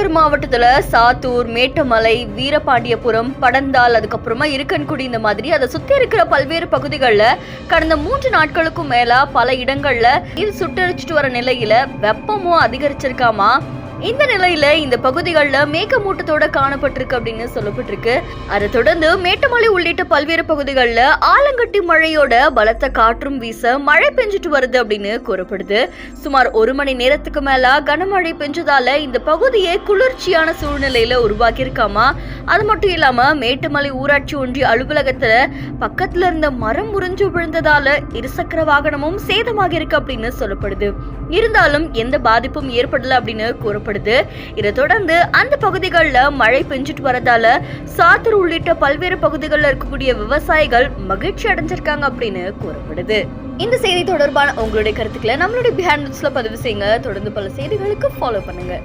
விருதுநகர் மாவட்டத்துல சாத்தூர், மேட்டமலை, வீரபாண்டியபுரம், படந்தால், அதுக்கப்புறமா இருக்கன்குடி, இந்த மாதிரி அதை சுத்தி இருக்கிற பல்வேறு பகுதிகளில் கடந்த 3 நாட்களுக்கும் மேல பல இடங்கள்ல இது சுட்டரிச்சிட்டு வர நிலையில வெப்பமும் அதிகரிச்சிருக்காமா. இந்த நிலையில இந்த பகுதிகளில் மேகமூட்டத்தோட காணப்பட்டிருக்கு அப்படின்னு சொல்லப்பட்டிருக்கு. அதை தொடர்ந்து மேட்டமலை உள்ளிட்ட பல்வேறு பகுதிகளில் ஆலங்கட்டி மழையோட பலத்த காற்றும் வீச மழை பெஞ்சிட்டு வருது அப்படின்னு கூறப்படுது. சுமார் 1 மணி நேரத்துக்கு மேல கனமழை பெஞ்சதால இந்த பகுதியை குளிர்ச்சியான சூழ்நிலையில உருவாக்கி இருக்காமா. அது மட்டும் இல்லாம மேட்டுமலை ஊராட்சி ஒன்றிய அலுவலகத்துல பக்கத்துல இருந்த மரம் முறிஞ்சு விழுந்ததால இருசக்கர வாகனமும் சேதமாக இருக்கு அப்படின்னு சொல்லப்படுது. இருந்தாலும் எந்த பாதிப்பும் ஏற்படல அப்படின்னு கூறப்படுது. இதை தொடர்ந்து அந்த பகுதிகளில் மழை பெஞ்சிட்டு வரதால சாத்தூர் உள்ளிட்ட பல்வேறு பகுதிகளில் இருக்கக்கூடிய விவசாயிகள் மகிழ்ச்சி அடைஞ்சிருக்காங்க அப்படின்னு கூறப்படுது. இந்த செய்தி தொடர்பான உங்களுடைய கருத்துக்களை நம்மளுடைய பிஹைண்ட் நியூஸ்ல பதிவு செய்யுங்க. தொடர்ந்து பல செய்திகளுக்கு ஃபாலோ பண்ணுங்க.